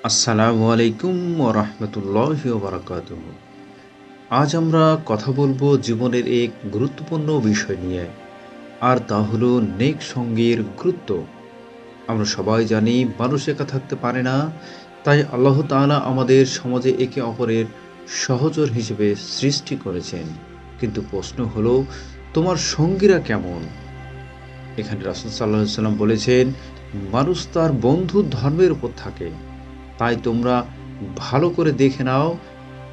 আসসালামু আলাইকুম ওয়া রাহমাতুল্লাহি ওয়া বারাকাতুহু। আজ আমরা কথা বলবো জীবনের এক গুরুত্বপূর্ণ বিষয় নিয়ে, আর তা হলো নেক সঙ্গীর গুরুত্ব। আমরা সবাই জানি মানুষ একা থাকতে পারে না, তাই আল্লাহ তাআলা আমাদের সমাজে একে অপরের সহচর হিসেবে সৃষ্টি করেছেন। কিন্তু প্রশ্ন হলো, তোমার সঙ্গীরা কেমন? এখানে রাসূল সাল্লাল্লাহু আলাইহি সাল্লাম বলেছেন, মানুষ তার বন্ধুর ধর্মের উপর থাকে। তাই তোমরা ভালো করে দেখে নাও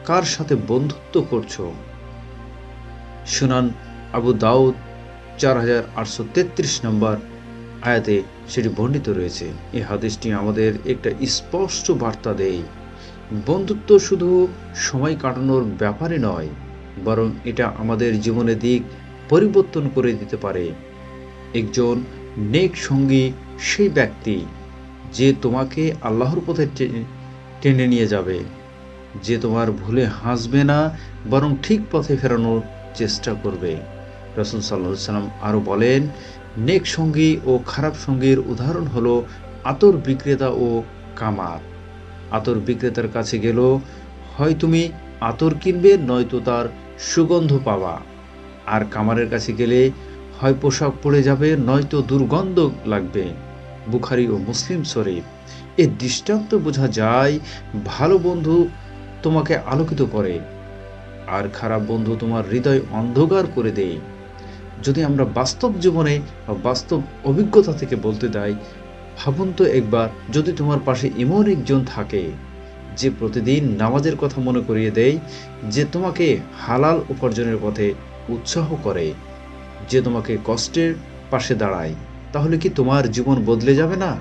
কার সাথে বন্ধুত্ব করছো। সুনান আবু দাউদ 4833 নম্বর আয়াতে সেটি বর্ণিত রয়েছে। এই হাদিসটি আমাদের একটা স্পষ্ট বার্তা দেয়, বন্ধুত্ব শুধু সময় কাটানোর ব্যাপারে নয়, বরং এটা আমাদের জীবনের দিক পরিবর্তন করে দিতে পারে। একজন নেক সঙ্গী সেই ব্যক্তি যে তোমাকে আল্লাহর পথে টেনে নিয়ে যাবে, যে তোমার ভুলে হাসবে না, বরং ঠিক পথে ফেরানোর চেষ্টা করবে। রাসূল সাল্লাল্লাহু আলাইহি সাল্লাম আরও বলেন, নেক সঙ্গী ও খারাপ সঙ্গীর উদাহরণ হলো আতর বিক্রেতা ও কামার। আতর বিক্রেতার কাছে গেল, হয় তুমি আতর কিনবে, নয়তো তার সুগন্ধ পাবা। আর কামারের কাছে গেলে হয় পোশাক পরে যাবে, নয়তো দুর্গন্ধ লাগবে। বুখারী ও মুসলিম শরীফ। এর দৃষ্টান্ত বোঝা যায়, ভালো বন্ধু তোমাকে আলোকিত করে, আর খারাপ বন্ধু তোমার হৃদয় অন্ধকার করে দেয়। যদি আমরা বাস্তব জীবনে বা বাস্তব অভিজ্ঞতা থেকে বলতে যাই, ভাবুন তো একবার, যদি তোমার পাশে এমন একজন থাকে যে প্রতিদিন নামাজের কথা মনে করিয়ে দেয়, যে তোমাকে হালাল উপার্জনের পথে উৎসাহ করে, যে তোমাকে কষ্টের পাশে দাঁড়ায়, তাহলে কি তোমার জীবন বদলে যাবে না?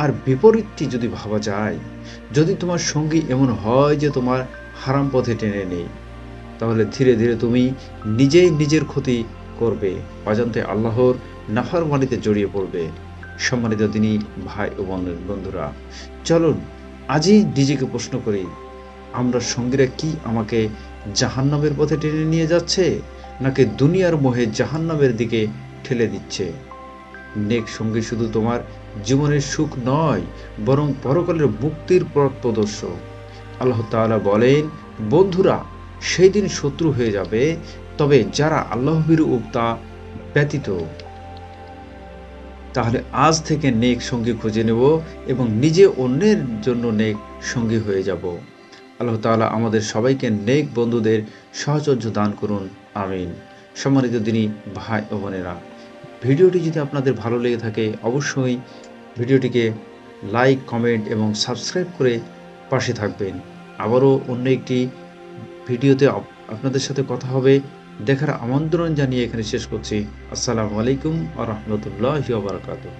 আর বিপরীতটি যদি ভাবা যায়, যদি তোমার সঙ্গী এমন হয় যে তোমার হারাম পথে টেনে নেয়, তাহলে ধীরে ধীরে তুমি নিজেই নিজের ক্ষতি করবে, অজান্তে আল্লাহর নাফরমানিতে জড়িয়ে পড়বে। সম্মানিত দিনী ভাই ও বন্ধুরা, চলুন আজই নিজেকে প্রশ্ন করি, আমরা সঙ্গীরা কি আমাকে জাহান্নামের পথে টেনে নিয়ে যাচ্ছে, নাকি দুনিয়ার মোহে জাহান্নামের দিকে ঠেলে দিচ্ছে? নেক সঙ্গী শুধু তোমার জীবনের সুখ নয়, বরং পরকালের মুক্তির পথ প্রদর্শক। আল্লাহ তাআলা বলেন, বন্ধুরা সেই দিন শত্রু হয়ে যাবে, তবে যারা আল্লাহ ভীরু তা ব্যতীত। তাহলে আজ থেকে নেক সঙ্গী খুঁজে নেব এবং নিজে অন্যের জন্য নেক সঙ্গী হয়ে যাব। আল্লাহ তাআলা আমাদের সবাইকে নেক বন্ধুদের সাহচর্য দান করুন, আমিন। সম্মানিত দিনী ভাই ও বোনেরা, ভিডিওটি যদি আপনাদের ভালো লেগে থাকে, অবশ্যই ভিডিওটিকে লাইক, কমেন্ট এবং সাবস্ক্রাইব করে পাশে থাকবেন। আবারও অন্য একটি ভিডিওতে আপনাদের সাথে কথা হবে। দেখার আমন্ত্রণ জানিয়ে এখানে শেষ করছি। আসসালামু আলাইকুম ওয়া রাহমাতুল্লাহি ওয়া বারাকাতুহু।